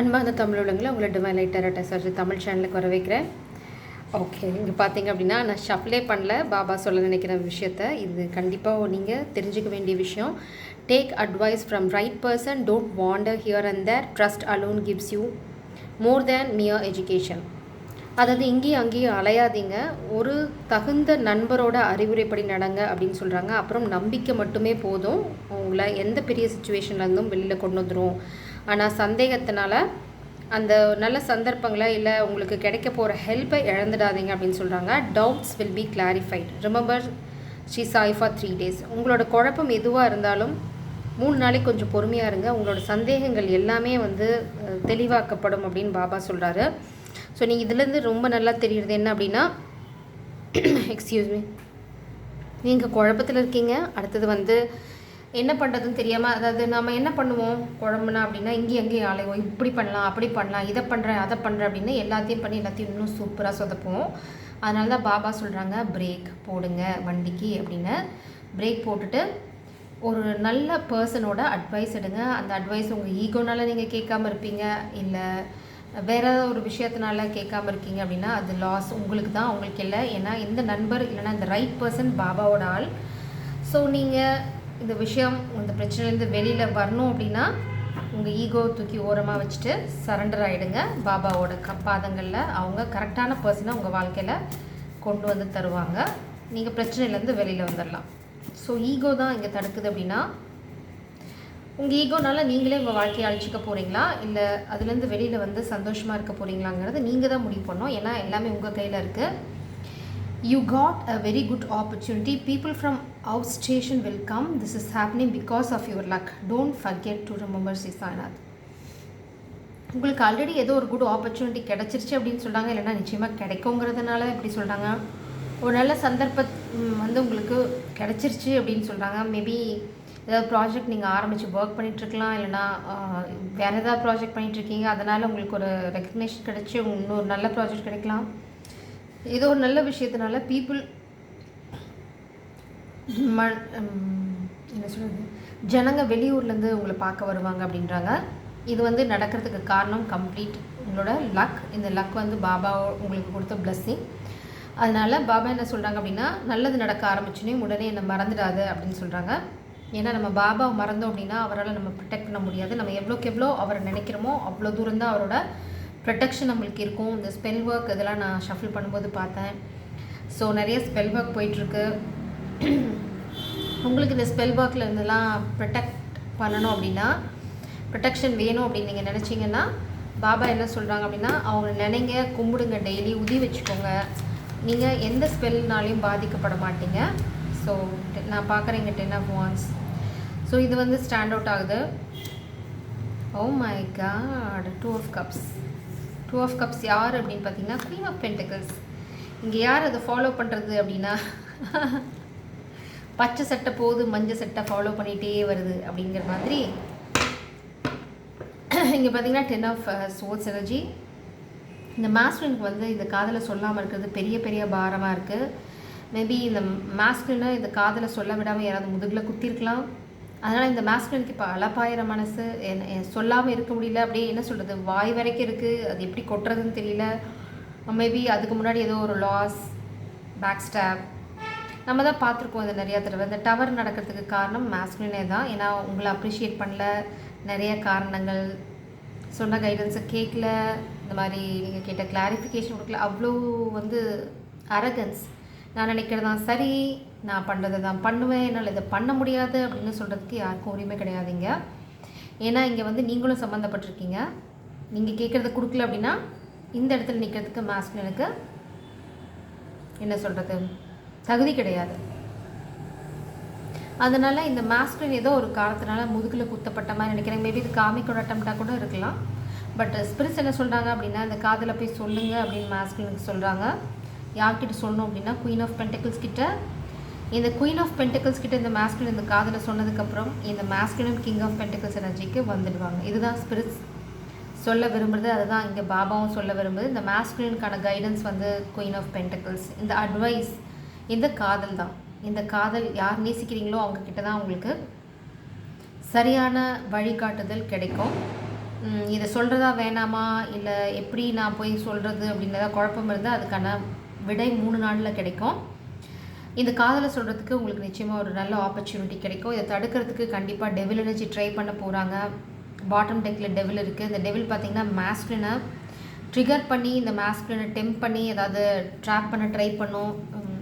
அன்பான தமிழுலங்களை உங்களை divine light tarot astrology Tamil சேனலுக்கு வர வைக்கிறேன். ஓகே, இங்கே பார்த்தீங்க அப்படின்னா நான் ஷஃப்லே பண்ணல பாபா சொல்ல நினைக்கிற விஷயத்த. இது கண்டிப்பாக நீங்கள் தெரிஞ்சுக்க வேண்டிய விஷயம். Take advice from right person, don't wander here and there, trust alone gives you more than mere education. அதாவது இங்கேயும் அங்கேயும் அலையாதீங்க, ஒரு தகுந்த நண்பரோட அறிவுரைப்படி நடங்க அப்படின்னு சொல்கிறாங்க. அப்புறம் நம்பிக்கை மட்டுமே போதும், உங்களை எந்த பெரிய சுச்சுவேஷன்லேருந்தும் வெளியில் கொண்டு வந்துடும். ஆனால் சந்தேகத்தினால அந்த நல்ல சந்தர்ப்பங்களை இல்லை உங்களுக்கு கிடைக்க போகிற ஹெல்ப்பை இழந்துடாதீங்க அப்படின்னு சொல்கிறாங்க. Doubts will be clarified. Remember Shri Sai for 3 days. உங்களோட குழப்பம் எதுவாக இருந்தாலும் 3 நாளைக்கு கொஞ்சம் பொறுமையாக இருங்க. உங்களோட சந்தேகங்கள் எல்லாமே தெளிவாக்கப்படும் அப்படின்னு பாபா சொல்கிறாரு. ஸோ நீங்கள் இதுலேருந்து ரொம்ப நல்லா தெரியுறது என்ன அப்படின்னா, எக்ஸ்கியூஸ் மீ, நீங்கள் குழப்பத்தில் இருக்கீங்க. அடுத்தது என்ன பண்ணுறதுன்னு தெரியாமல், அதாவது நம்ம என்ன பண்ணுவோம் குழம்புனா அப்படின்னா, இங்கேயும் அங்கேயும் அலைவோம். இப்படி பண்ணலாம், அப்படி பண்ணலாம், இதை பண்ணுறேன், அதை பண்ணுறேன் அப்படின்னு எல்லாத்தையும் பண்ணி எல்லாத்தையும் இன்னும் சூப்பராக சொதப்புவோம். அதனால தான் பாபா சொல்கிறாங்க, பிரேக் போடுங்க வண்டிக்கு அப்படின்னு. பிரேக் போட்டுட்டு ஒரு நல்ல பர்சனோட அட்வைஸ் எடுங்க. அந்த அட்வைஸ் உங்கள் ஈகோனால நீங்கள் கேட்காம இருப்பீங்க, இல்லை வேறு ஏதாவது ஒரு விஷயத்தினால கேட்காம இருக்கீங்க அப்படின்னா அது லாஸ் உங்களுக்கு தான், உங்களுக்கு இல்லை. ஏன்னா இந்த நண்பர் இல்லைனா இந்த ரைட் பர்சன் பாபாவோட ஆள். ஸோ நீங்கள் இந்த விஷயம், இந்த பிரச்சனைலேருந்து வெளியில் வரணும் அப்படின்னா உங்கள் ஈகோ தூக்கி ஓரமாக வச்சுட்டு சரண்டர் ஆகிடுங்க பாபாவோட பாதங்களில். அவங்க கரெக்டான பர்சனை உங்கள் வாழ்க்கையில் கொண்டு வந்து தருவாங்க. நீங்கள் பிரச்சனையிலேருந்து வெளியில் வந்துடலாம். ஸோ ஈகோ தான் இங்கே தடுக்குது அப்படின்னா, உங்கள் ஈகோனால நீங்களே உங்கள் வாழ்க்கையை அழிச்சிக்க போகிறீங்களா, இல்லை அதுலேருந்து வெளியில் சந்தோஷமாக இருக்க போகிறீங்களாங்கிறது நீங்கள் தான் முடிவு பண்ணணும். ஏன்னா எல்லாமே உங்கள் கையில் இருக்குது. You got a very good opportunity. People from outstation will come. This is happening because of your luck. Don't forget to remember Sri Sainath. உங்களுக்கு ஆல்ரெடி ஏதோ ஒரு குட் ஆப்பர்ச்சுனிட்டி கிடச்சிருச்சு அப்படின்னு சொல்கிறாங்க, இல்லைனா நிச்சயமாக கிடைக்குங்கிறதுனால இப்படி சொல்கிறாங்க. ஒரு நல்ல சந்தர்ப்பம் உங்களுக்கு கிடச்சிருச்சு அப்படின்னு சொல்கிறாங்க. மேபி ஏதாவது ப்ராஜெக்ட் நீங்கள் ஆரம்பித்து ஒர்க் பண்ணிகிட்ருக்கலாம், இல்லைனா வேறு ஏதாவது ப்ராஜெக்ட் பண்ணிகிட்ருக்கீங்க, அதனால் உங்களுக்கு ஒரு ரெக்கக்னேஷன் கிடச்சி இன்னொரு நல்ல ப்ராஜெக்ட் கிடைக்கலாம். ஏதோ ஒரு நல்ல விஷயத்தினால பீப்புள் என்ன சொல்கிறது, ஜனங்க வெளியூர்லேருந்து உங்களை பார்க்க வருவாங்க அப்படின்றாங்க. இது நடக்கிறதுக்கு காரணம் கம்ப்ளீட் உங்களோட லக். இந்த லக் பாபா உங்களுக்கு கொடுத்த பிளஸ்ஸிங். அதனால் பாபா என்ன சொல்கிறாங்க அப்படின்னா, நல்லது நடக்க ஆரம்பிச்சுனே உடனே என்னை மறந்துடாது அப்படின்னு சொல்கிறாங்க. ஏன்னா நம்ம பாபாவை மறந்தோம் அப்படின்னா அவரால் நம்ம ப்ரொடெக்ட் பண்ண முடியாது. நம்ம எவ்வளோக்கு எவ்வளோ அவரை நினைக்கிறோமோ அவ்வளோ தூரம் தான் அவரோட ப்ரொடெக்ஷன் நம்மளுக்கு இருக்கும். இந்த ஸ்பெல் ஒர்க் இதெல்லாம் நான் ஷஃபில் பண்ணும்போது பார்த்தேன். ஸோ நிறைய ஸ்பெல் ஒர்க் போயிட்டுருக்கு. உங்களுக்கு இந்த ஸ்பெல் ஒர்க்கில் இருந்தெல்லாம் ப்ரொடெக்ட் பண்ணணும் அப்படின்னா, ப்ரொடெக்ஷன் வேணும் அப்படின்னு நீங்கள் நினச்சிங்கன்னா பாபா என்ன சொல்கிறாங்க அப்படின்னா, அவங்க நினைங்க, கும்பிடுங்க, டெய்லி உதி வச்சுக்கோங்க. நீங்கள் எந்த ஸ்பெல்னாலையும் பாதிக்கப்பட மாட்டீங்க. ஸோ நான் பார்க்குறேன் இங்கே 10 of Wands. ஸோ இது ஸ்டாண்ட் அவுட் ஆகுது. Oh my God, 2 of Cups. 2 of Cups யார் அப்படின்னு பார்த்தீங்கன்னா Queen of Pentacles. இங்கே யார் அதை ஃபாலோ பண்ணுறது அப்படின்னா, பச்சை சட்டை போது மஞ்சள் சட்டை ஃபாலோ பண்ணிகிட்டே வருது அப்படிங்கிற மாதிரி. இங்கே பார்த்தீங்கன்னா 10 of Swords எனர்ஜி. இந்த மாஸ்குலினுக்கு இந்த காதலை சொல்லாமல் இருக்கிறது பெரிய பெரிய பாரமாக இருக்குது. மேபி இந்த மாஸ்குலினை இந்த காதலை சொல்ல விடாமல் யாராவது முதுகில் குத்திருக்கலாம். அதனால் இந்த மாஸ்குலினுக்கு இப்போ அலப்பாயிர மனசு, சொல்லாமல் இருக்க முடியல. அப்படியே என்ன சொல்கிறது, வாய் வரைக்கும் இருக்குது, அது எப்படி கொட்டுறதுன்னு தெரியல. மேபி அதுக்கு முன்னாடி ஏதோ ஒரு லாஸ், பேக் ஸ்டாப் நம்ம தான் பார்த்துருக்கோம் இது நிறையா தடவை. இந்த டவர் நடக்கிறதுக்கு காரணம் மாஸ்குலினே தான். ஏன்னா உங்களை அப்ரிஷியேட் பண்ணல, நிறைய காரணங்கள், சொன்ன கைடன்ஸை கேட்கல, இந்த மாதிரி நீங்கள் கேட்ட கிளாரிஃபிகேஷன் கொடுக்கல. அவ்வளோ அரகன்ஸ், நான் நினைக்கிறது தான் சரி, நான் பண்ணுறதை தான் பண்ணுவேன், என்னால் இதை பண்ண முடியாது அப்படின்னு சொல்கிறதுக்கு யாருக்கும் உரிமை கிடையாதுங்க. ஏன்னா இங்கே நீங்களும் சம்மந்தப்பட்டிருக்கீங்க. நீங்கள் கேட்குறத கொடுக்கல அப்படின்னா இந்த இடத்துல நிற்கிறதுக்கு மாஸ்குலினுக்கு என்ன சொல்கிறது, தகுதி கிடையாது. அதனால் இந்த மாஸ்குலின் ஏதோ ஒரு காரணத்தினால முதுகில் குத்தப்பட்ட மாதிரி நினைக்கிறேன். மேபி இது காமிக்கோட அட்டம்ப்டாக கூட இருக்கலாம். பட் ஸ்பிரிட்ஸ் என்ன சொல்கிறாங்க அப்படின்னா, இந்த காதில் போய் சொல்லுங்கள் அப்படின்னு மாஸ்குலினுக்கு சொல்கிறாங்க. யார்கிட்ட சொல்லணும் அப்படின்னா Queen of Pentacles கிட்ட. இந்த Queen of Pentacles கிட்ட இந்த மாஸ்குலின் இந்த காதில் சொன்னதுக்கப்புறம் இந்த மாஸ்குலின் King of Pentacles எனர்ஜிக்கு வந்துடுவாங்க. இதுதான் ஸ்பிரிட்ஸ் சொல்ல விரும்புகிறது, அதுதான் இங்கே பாபாவும் சொல்ல விரும்புது. இந்த மாஸ்குலினுக்கான கைடன்ஸ் Queen of Pentacles. இந்த அட்வைஸ், இந்த காதல் தான். இந்த காதல் யார் நேசிக்கிறீங்களோ அவங்கக்கிட்ட தான் உங்களுக்கு சரியான வழிகாட்டுதல் கிடைக்கும். இதை சொல்கிறதா வேணாமா, இல்லை எப்படி நான் போய் சொல்கிறது அப்படின்றத குழப்பம் இருந்தால் அதுக்கான விடை 3 நாளில் கிடைக்கும். இந்த காதலை சொல்கிறதுக்கு உங்களுக்கு நிச்சயமாக ஒரு நல்ல ஆப்பர்ச்சுனிட்டி கிடைக்கும். இதை தடுக்கிறதுக்கு கண்டிப்பாக டெவில் எனர்ஜி ட்ரை பண்ண போகிறாங்க. பாட்டம் டெக்கில் டெவில் இருக்குது. இந்த டெவில் பார்த்திங்கன்னா மாஸ்குலினை ட்ரிகர் பண்ணி, இந்த மாஸ்குலினை டெம்ப் பண்ணி ஏதாவது ட்ராப் பண்ண ட்ரை பண்ணும்.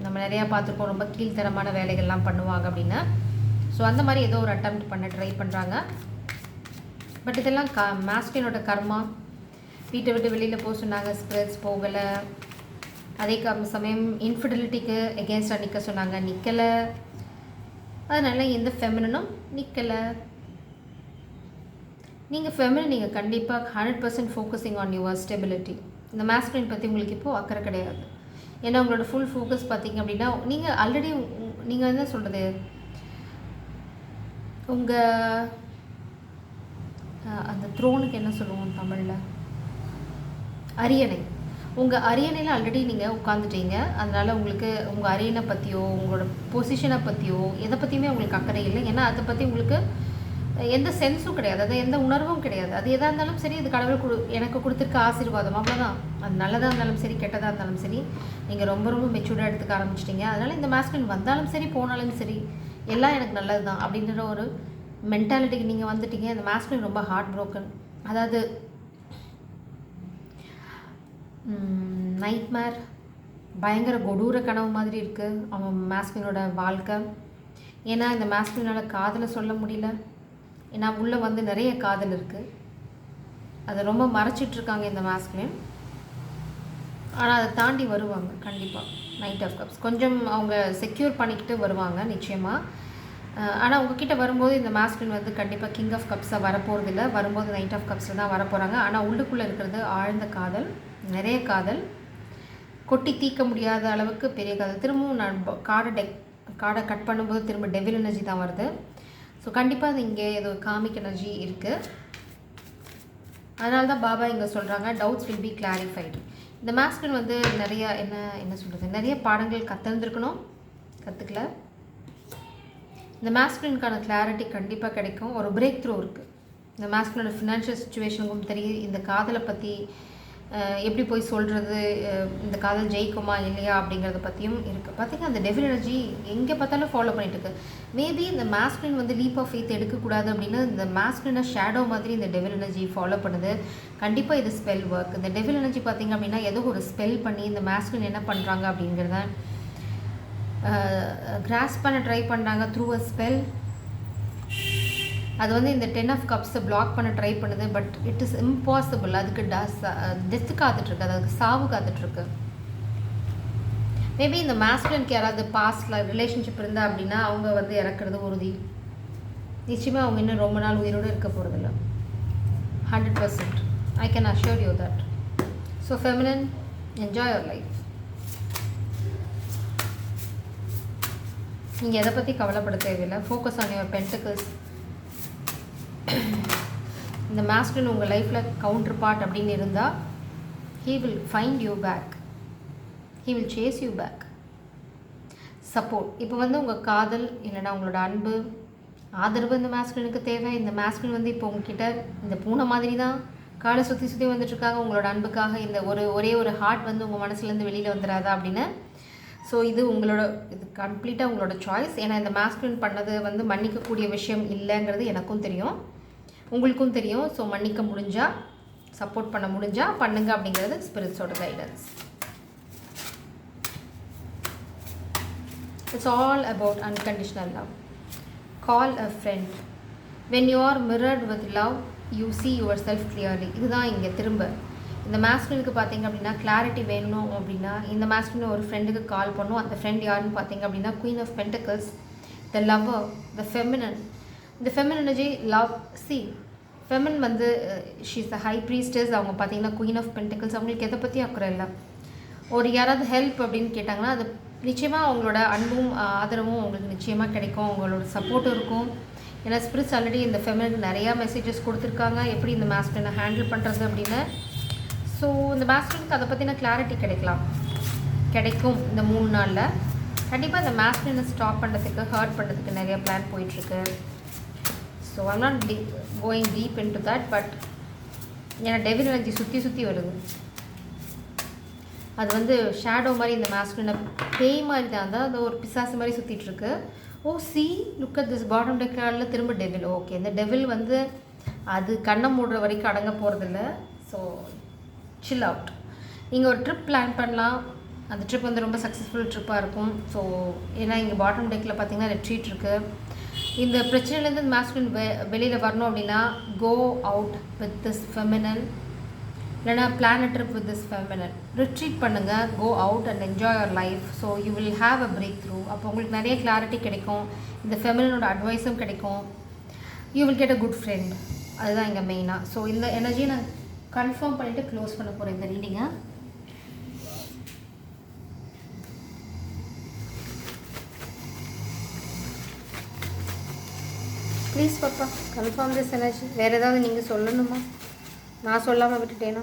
நம்ம நிறையா பார்த்துருக்கோம், ரொம்ப கீழ்த்தரமான வேலைகள்லாம் பண்ணுவாங்க அப்படின்னு. ஸோ அந்த மாதிரி ஏதோ ஒரு அட்டெம்ப்ட் பண்ண ட்ரை பண்ணுறாங்க. பட் இதெல்லாம் மாஸ்குலினோட கர்மா. வீட்டை விட்டு வெளியில் போக சொன்னாங்க, ஸ்பிரிட்ஸ் போகலை. அதே சமயம் இன்ஃபிடலிட்டிக்கு எகென்ஸ்டாக நிற்க சொன்னாங்க, நிற்கலை. அதனால் எந்த ஃபெமினும் நிற்கலை. நீங்கள் ஃபெமினின் நீங்கள் கண்டிப்பாக 100% ஃபோக்கஸிங் ஆன் யுவர் ஸ்டெபிலிட்டி. இந்த மாஸ்குலின் பற்றி உங்களுக்கு இப்போது அக்கறை கிடையாது. ஏன்னா உங்களோட ஃபுல் ஃபோக்கஸ் பார்த்திங்க அப்படின்னா நீங்கள் ஆல்ரெடி நீங்கள் என்ன சொல்கிறது, உங்கள் அந்த த்ரோனுக்கு என்ன சொல்லுவோம் தமிழில், அரியணை. உங்கள் அரியணையில் ஆல்ரெடி நீங்கள் உட்காந்துட்டீங்க. அதனால் உங்களுக்கு உங்கள் அரியணை பற்றியோ உங்களோட பொசிஷனை பற்றியோ எதை பற்றியுமே உங்களுக்கு அக்கறை இல்லை. ஏன்னா அதை பற்றி உங்களுக்கு எந்த சென்ஸும் கிடையாது, அது எந்த உணர்வும் கிடையாது. அது எதாக இருந்தாலும் சரி, இது கடவுள் எனக்கு கொடுத்துருக்க ஆசீர்வாதம், அவ்வளோதான். அது நல்லதாக இருந்தாலும் சரி, கெட்டதாக இருந்தாலும் சரி, நீங்கள் ரொம்ப ரொம்ப மெச்சூர்டாக எடுத்துக்க ஆரம்பிச்சிட்டிங்க. அதனால் இந்த மாஸ்குலின் வந்தாலும் சரி போனாலும் சரி எல்லாம் எனக்கு நல்லது தான் அப்படின்ற ஒரு மென்டாலிட்டிக்கு நீங்கள் வந்துட்டீங்க. இந்த மாஸ்குலின் ரொம்ப ஹார்ட் ப்ரோக்கன். அதாவது நைட்மேர், பயங்கர கொடூர கனவு மாதிரி இருக்குது அவன் மாஸ்குலினோட வாழ்க்கை. ஏன்னா இந்த மாஸ்குலினோட காதலை சொல்ல முடியல. ஏன்னா உள்ளே வந்து நிறைய காதல் இருக்குது, அதை ரொம்ப மறைச்சிட்ருக்காங்க இந்த மாஸ்குலின். ஆனால் அதை தாண்டி வருவாங்க கண்டிப்பாக. நைட் ஆஃப் கப்ஸ் கொஞ்சம் அவங்க செக்யூர் பண்ணிக்கிட்டு வருவாங்க நிச்சயமாக. ஆனால் உங்ககிட்ட வரும்போது இந்த மாஸ்குலின் வந்து கண்டிப்பாக கிங் ஆஃப் கப்ஸாக வரப்போகிறதில்ல. வரும்போது நைட் ஆஃப் கப்ஸில் தான் வரப்போகிறாங்க. ஆனால் உள்ளுக்குள்ளே இருக்கிறது ஆழ்ந்த காதல், நிறைய காதல், கொட்டி தீர்க்க முடியாத அளவுக்கு பெரிய காதல். திரும்பவும் நான் கார்டை கட் பண்ணும்போது திரும்ப டெவில் எனர்ஜி தான் வருது. ஸோ கண்டிப்பாக அது இங்கே ஏதோ காமிக் எனர்ஜி இருக்குது. அதனால தான் பாபா இங்கே சொல்கிறாங்க டவுட்ஸ் வில் பி கிளாரிஃபைடு. இந்த மாஸ்குலின் வந்து நிறையா என்ன சொல்கிறது, நிறைய பாடங்கள் கற்றுருந்துருக்கணும், கற்றுக்கல. இந்த மாஸ்குலினுக்கான கிளாரிட்டி கண்டிப்பாக கிடைக்கும். ஒரு பிரேக் த்ரூ இருக்குது. இந்த மாஸ்குலினோட ஃபினான்ஷியல் சுச்சுவேஷனுக்கும் தெரியும், இந்த காதலை பற்றி எப்படி போய் சொல்கிறது, இந்த காதல் ஜெயிக்குமா இல்லையா அப்படிங்கிறத பற்றியும் இருக்குது. பார்த்திங்கன்னா அந்த டெவில் எனர்ஜி எங்கே பார்த்தாலும் ஃபாலோ பண்ணிட்டு இருக்கு. மேபி இந்த மாஸ்குலின் வந்து லீப் ஆஃப் ஃபெய்த் எடுக்கக்கூடாது அப்படின்னு இந்த மாஸ்குலினை ஷேடோ மாதிரி இந்த டெவில் எனர்ஜி ஃபாலோ பண்ணுது. கண்டிப்பாக இது ஸ்பெல் ஒர்க். இந்த டெவில் எனர்ஜி பார்த்திங்க அப்படின்னா ஏதோ ஒரு ஸ்பெல் பண்ணி இந்த மாஸ்குலின் என்ன பண்ணுறாங்க அப்படிங்கிறத கிராஸ் பண்ண ட்ரை பண்ணுறாங்க த்ரூ அ ஸ்பெல். அது வந்து இந்த 10 ஆஃப் கப்ஸை பிளாக் பண்ண ட்ரை பண்ணுது. But it is impossible. அதுக்கு டெத்து காத்துட்ருக்கு, அதுக்கு சாவு காத்துட்ருக்கு. மேபி இந்த மாஸ்குலினுக்கு யாராவது பாஸ்டில் ரிலேஷன்ஷிப் இருந்தால் அப்படின்னா அவங்க வந்து இறக்குறது உறுதி. நிச்சயமாக அவங்க இன்னும் ரொம்ப நாள் உயிரோடு இருக்க போகிறதில்ல. 100%. I can assure you that. So feminine, enjoy your life. நீங்கள் எதை பற்றி கவலைப்பட தேவையில்லை. Focus on your pentacles. இந்த மாஸ்குலின் உங்கள் லைஃப்பில் கவுண்டர் பார்ட் அப்படின்னு இருந்தால் he will find you back, he will chase you back. Support. இப்போ வந்து உங்கள் காதல் இல்லைனா உங்களோட அன்பு, ஆதரவு இந்த மாஸ்குலினுக்கு தேவை. இந்த மாஸ்குலின் வந்து இப்போ உங்ககிட்ட இந்த பூனை மாதிரி தான் காலை சுற்றி சுற்றி வந்துட்டுருக்காங்க உங்களோட அன்புக்காக. இந்த ஒரே ஒரு ஹார்ட் வந்து உங்கள் மனசுலேருந்து வெளியில் வந்துடாதா அப்படின்னு. ஸோ இது கம்ப்ளீட்டாக உங்களோட சாய்ஸ். ஏன்னா இந்த மாஸ்குலின் பண்ணது வந்து மன்னிக்கக்கூடிய விஷயம் இல்லைங்கிறது எனக்கும் தெரியும், உங்களுக்கும் தெரியும். ஸோ மன்னிக்க முடிஞ்சால், சப்போர்ட் பண்ண முடிஞ்சால் பண்ணுங்க அப்படிங்கிறது ஸ்பிரிட்ஸோட guidance. It's all about unconditional love. Call a friend. When you are mirrored with love you see yourself clearly. இதுதான் இங்கே திரும்ப இந்த மாஸ்குலினுக்கு பார்த்தீங்க அப்படின்னா கிளாரிட்டி வேணும் அப்படின்னா இந்த மாஸ்குலின் ஒரு ஃப்ரெண்டுக்கு கால் பண்ணும். அந்த ஃப்ரெண்ட் யாருன்னு பார்த்தீங்க அப்படின்னா queen of pentacles, the lover, the feminine. இந்த ஃபெமினன் எனர்ஜி லவ். ஃபெமின் வந்து ஷீஸ் த ஹை ப்ரீஸ்டஸ். அவங்க பார்த்தீங்கன்னா குயின் ஆஃப் பென்டக்கிள்ஸ். அவங்களுக்கு எதை பற்றி அக்கறை இல்லை. ஒரு யாராவது ஹெல்ப் அப்படின்னு கேட்டாங்கன்னா அது நிச்சயமாக அவங்களோட அன்பும் ஆதரவும் அவங்களுக்கு நிச்சயமாக கிடைக்கும், அவங்களோட சப்போர்ட்டும் இருக்கும். ஏன்னா ஸ்பிரிட்ஸ் ஆல்ரெடி இந்த ஃபெமினுக்கு நிறையா மெசேஜஸ் கொடுத்துருக்காங்க எப்படி இந்த மாஸ்குலினை ஹேண்டில் பண்ணுறது அப்படின்னு. ஸோ இந்த மாஸ்குலினுக்கு அதை பற்றின கிளாரிட்டி கிடைக்கும் இந்த 3 நாளில். கண்டிப்பாக இந்த மாஸ்குலினை ஸ்டாப் பண்ணுறதுக்கு, ஹர்ட் பண்ணுறதுக்கு நிறைய பிளான் போயிட்டுருக்கு. So I'm not going deep in to that. But ஏன்னா டெவில் எனர்ஜி சுற்றி சுற்றி வருது. அது வந்து ஷேடோ மாதிரி இந்த மாஸ்குலினை பேய் மாதிரி தான் இருந்தால் அது ஒரு பிசாசு மாதிரி சுற்றிட்டுருக்கு. Oh see look at this bottom deck கார்டில் திரும்ப டெவில். ஓகே, இந்த டெவில் வந்து அது கண்ணை மூடுற வரைக்கும் அடங்க போகிறதில்ல. So chill out. நீங்கள் ஒரு ட்ரிப் பிளான் பண்ணலாம். அந்த ட்ரிப் வந்து ரொம்ப சக்ஸஸ்ஃபுல் ட்ரிப்பாக இருக்கும். ஸோ ஏன்னா இங்கே பாட்டம் டெக்கில் பார்த்தீங்கன்னா ரெட்ரீட் இருக்குது. இந்த பிரச்சனையிலேருந்து மாஸ்குலின் வெளியில் வரணும் அப்படின்னா go out with this feminine, இல்லைனா plan a trip with this feminine. Retreat பண்ணுங்கள், go out and enjoy your life. So you will have a breakthrough. அப்போ உங்களுக்கு நிறைய கிளாரிட்டி கிடைக்கும், இந்த ஃபெமினனோட அட்வைஸும் கிடைக்கும், you will get a good friend. அதுதான் இங்கே மெயினாக. ஸோ இந்த எனர்ஜியை நான் கன்ஃபார்ம் பண்ணிவிட்டு க்ளோஸ் பண்ண போகிறேன் இந்த ரீடிங்கை. ப்ளீஸ் பாப்பா கன்ஃபார்ம் திஸ் எனர்ஜி. வேறு ஏதாவது நீங்கள் சொல்லணுமா? நான் சொல்லாமல் விட்டுட்டேனா?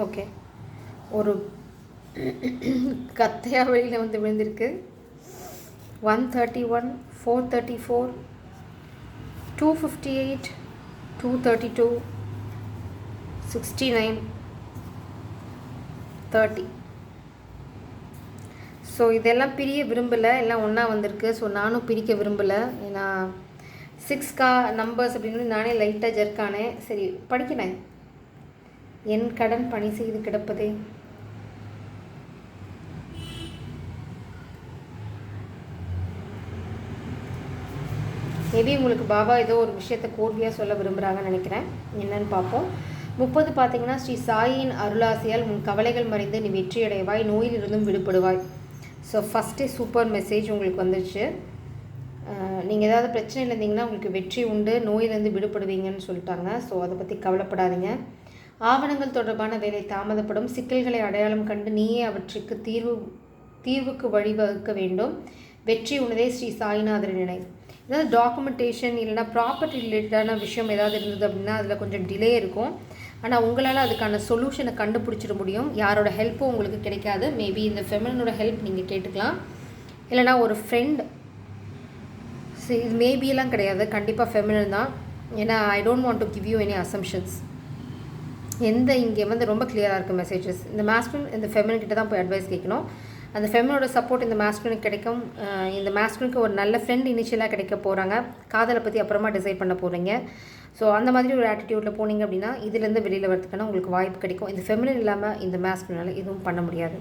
ஓகே, ஒரு கத்தையாக வெளியில் வந்து விழுந்திருக்கு. 131, 434, 258, 232, 69, 30. ஸோ இதெல்லாம் பிரிய விரும்பலை, எல்லாம் ஒன்றா வந்திருக்கு. ஸோ நானும் பிரிக்க விரும்பலை. ஏன்னா 6 நம்பர்ஸ் அப்படின்னு நானே லைட்டாக ஜெர்க்கானேன். சரி படிக்கிறேன். என் கடன் பணி செய்து கிடப்பதே. மேபி உங்களுக்கு பாபா ஏதோ ஒரு விஷயத்தை கோர்வையாக சொல்ல விரும்புகிறாங்கன்னு நினைக்கிறேன். என்னன்னு பார்ப்போம். 30 பார்த்தீங்கன்னா ஸ்ரீ சாயின் அருளாசியால் உன் கவலைகள் மறைந்து நீ வெற்றியடைவாய், நோயிலிருந்தும் விடுபடுவாய். ஸோ ஃபஸ்ட்டே சூப்பர் மெசேஜ் உங்களுக்கு வந்துடுச்சு. நீங்கள் ஏதாவது பிரச்சனையில் இருந்தீங்கன்னா உங்களுக்கு வெற்றி உண்டு, நோயிலிருந்து விடுபடுவீங்கன்னு சொல்லிட்டாங்க. ஸோ அதை பற்றி கவலைப்படாதீங்க. ஆவணங்கள் தொடர்பான வேலை தாமதப்படும். சிக்கல்களை அடையாளம் கண்டு நீயே அவற்றுக்கு தீர்வுக்கு வழிவகுக்க வேண்டும். வெற்றி உனதே ஸ்ரீ சாய்நாதர் நினை. ஏதாவது டாக்குமெண்டேஷன் இல்லைனா ப்ராப்பர்ட்டி ரிலேட்டடான விஷயம் ஏதாவது இருந்தது அப்படின்னா அதில் கொஞ்சம் டிலே இருக்கும். ஆனால் உங்களால் அதுக்கான சொல்யூஷனை கண்டுபிடிச்சிட முடியும். யாரோட ஹெல்ப்பும் உங்களுக்கு கிடைக்காது. மேபி இந்த ஃபெமினனோட ஹெல்ப் நீங்கள் கேட்டுக்கலாம். இல்லைனா ஒரு ஃப்ரெண்ட். இது மேபியெல்லாம் கிடையாது, கண்டிப்பாக ஃபெமினன் தான். ஏன்னா I don't want to give you any assumptions. இங்கே வந்து ரொம்ப கிளியராக இருக்குது மெசேஜஸ். இந்த மாஸ்குலின் இந்த ஃபெமினன் கிட்ட தான் போய் அட்வைஸ் கேட்கணும். அந்த ஃபெமினோட சப்போர்ட் இந்த மாஸ்குலினுக்கு கிடைக்கும். இந்த மாஸ்குலினுக்கு ஒரு நல்ல ஃப்ரெண்ட் இனிஷியலாக கிடைக்க போகிறாங்க. காதலை பற்றி அப்புறமா டிசைட் பண்ண போகிறீங்க. ஸோ அந்த மாதிரி ஒரு ஆட்டிடியூட்டில் போனீங்க அப்படின்னா இதுலேருந்து வெளியில் வரதுக்கான உங்களுக்கு வாய்ப்பு கிடைக்கும். இந்த ஃபெமினன் இல்லாமல் இந்த மாஸ்குலினால் எதுவும் பண்ண முடியாது.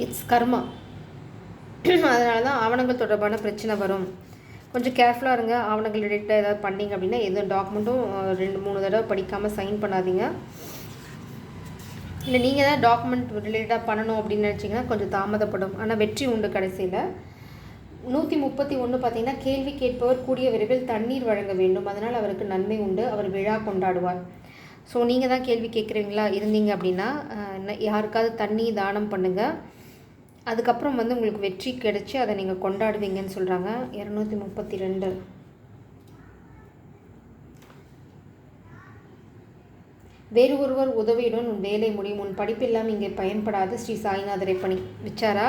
இட்ஸ் கர்மா. அதனால தான் ஆவணங்கள் தொடர்பான பிரச்சனை வரும். கொஞ்சம் கேர்ஃபுல்லாக இருங்க. ஆவணங்கள் ரிலேட்டடாக ஏதாவது பண்ணிங்க அப்படின்னா எதுவும் டாக்குமெண்ட்டும் 2-3 தடவை படிக்காமல் சைன் பண்ணாதீங்க. இல்லை நீங்கள் தான் டாக்குமெண்ட் ரிலேட்டடாக பண்ணணும் அப்படின்னு நினச்சிங்கன்னா கொஞ்சம் தாமதப்படும். ஆனால் வெற்றி உண்டு கடைசியில். 131 பார்த்தீங்கன்னா கேள்வி கேட்பவர் கூடிய விரைவில் தண்ணீர் வழங்க வேண்டும், அதனால் அவருக்கு நன்மை உண்டு, அவர் விழா கொண்டாடுவார். ஸோ நீங்கள் தான் கேள்வி கேட்குறீங்களா இருந்தீங்க அப்படின்னா யாருக்காவது தண்ணி தானம் பண்ணுங்கள். அதுக்கப்புறம் வந்து உங்களுக்கு வெற்றி கிடைச்சி அதை நீங்கள் கொண்டாடுவீங்கன்னு சொல்கிறாங்க. 232. வேறு ஒருவர் உதவியுடன் உன் வேலை முடியும், உன் படிப்பு இல்லாமல் இங்கே பயன்படாது, ஸ்ரீ சாய்நாதரை பணி விச்சாரா.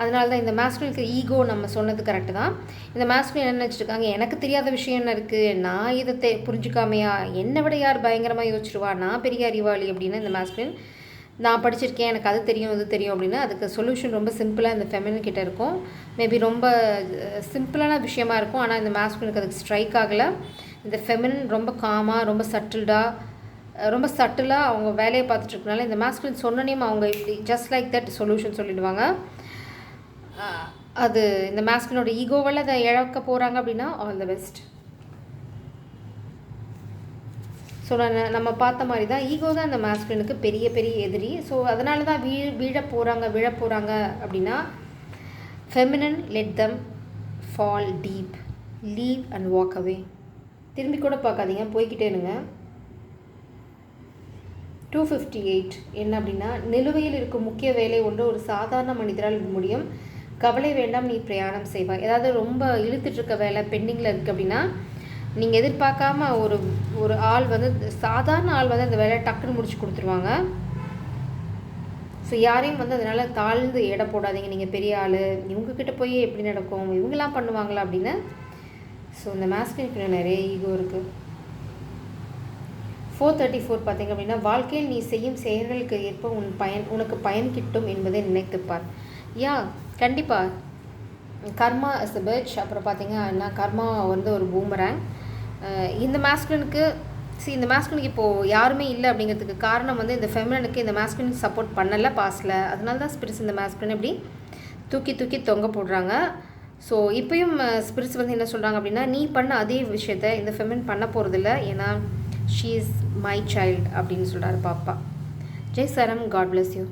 அதனால தான் இந்த மாஸ்குலினுக்கு ஈகோ நம்ம சொன்னது கரெக்டு தான். இந்த மாஸ்குலின் என்ன நினச்சிருக்காங்க, எனக்கு தெரியாத விஷயம் என்ன இருக்குது, நான் இதை புரிஞ்சுக்காமையா, என்னை விட யார் பயங்கரமாக யோசிச்சிருவா, நான் பெரிய அறிவாளி அப்படின்னு இந்த மாஸ்குலின் நான் படிச்சிருக்கேன், எனக்கு அது தெரியும் இது தெரியும் அப்படின்னா அதுக்கு சொல்யூஷன் ரொம்ப சிம்பிளாக இந்த ஃபெமினன் கிட்ட இருக்கும். மேபி ரொம்ப சிம்பிளான விஷயமா இருக்கும். ஆனால் இந்த மாஸ்குலினுக்கு அதுக்கு ஸ்ட்ரைக் ஆகலை. இந்த ஃபெமினன் ரொம்ப காமாக ரொம்ப சட்டிலாக அவங்க வேலையை பார்த்துட்ருக்கனால இந்த மாஸ்குலின் சொன்னனையும் அவங்க இப்படி ஜஸ்ட் லைக் தட் சொல்யூஷன் சொல்லிடுவாங்க. அது இந்த மாஸ்குலினோட ஈகோவால் அதை இழக்க போகிறாங்க அப்படின்னா ஆல் த பெஸ்ட். ஸோ நம்ம பார்த்த மாதிரி தான் ஈகோ தான் இந்த மாஸ்குலினுக்கு பெரிய பெரிய எதிரி. ஸோ அதனால தான் விழ போகிறாங்க அப்படின்னா feminine let them fall deep, leave and walk away. திரும்பி கூட பார்க்காதீங்க, போய்கிட்டே இருங்க. 258 என்ன அப்படின்னா நிலுவையில் இருக்கும் முக்கிய வேலை ஒன்று ஒரு சாதாரண மனிதரால் முடியும், கவலை வேண்டாம், நீ பிரயாணம் செய்வாய். ஏதாவது ரொம்ப இழுத்துட்ருக்க வேலை பெண்டிங்கில் இருக்குது அப்படின்னா நீங்கள் எதிர்பார்க்காம ஒரு ஆள் வந்து சாதாரண ஆள் வந்து அந்த வேலையை டக்குன்னு முடிச்சு கொடுத்துருவாங்க. ஸோ யாரையும் வந்து அதனால் தாழ்ந்து எடை போடாதீங்க. நீங்கள் பெரிய ஆள், இவங்கக்கிட்ட போய் எப்படி நடக்கும், இவங்கெல்லாம் பண்ணுவாங்களா அப்படின்னு. ஸோ இந்த மாஸ்குலினுக்கு நிறைய ஈகோ இருக்குது. 434 பார்த்தீங்க அப்படின்னா, வாழ்க்கையில் நீ செய்யும் செயல்களுக்கு ஏற்ப உனக்கு பயன் கிட்டும் என்பதை நினைத்துப்பார். கண்டிப்பாக கர்மா இஸ் த பிட்ச். அப்புறம் பார்த்தீங்கன்னா கர்மா வந்து ஒரு பூமரேங். இந்த மாஸ்குலினுக்கு இந்த மாஸ்குலினுக்கு இப்போது யாருமே இல்லை அப்படிங்கிறதுக்கு காரணம் வந்து இந்த ஃபெமினனுக்கு இந்த மாஸ்குலினுக்கு சப்போர்ட் பண்ணலை பாஸ்டில். அதனால தான் ஸ்பிரிட்ஸ் இந்த மாஸ்குலின் இப்படி தூக்கி தூக்கி தொங்க போடுறாங்க. ஸோ இப்போயும் ஸ்பிரிட்ஸ் வந்து என்ன சொல்கிறாங்க அப்படின்னா, நீ பண்ண அதே விஷயத்த இந்த ஃபெமின் பண்ண போகிறதில்ல, ஏன்னா ஷீ இஸ் மை சைல்டு அப்படின்னு சொல்கிறாரு பாப்பா. ஜெய் சரம். God bless you.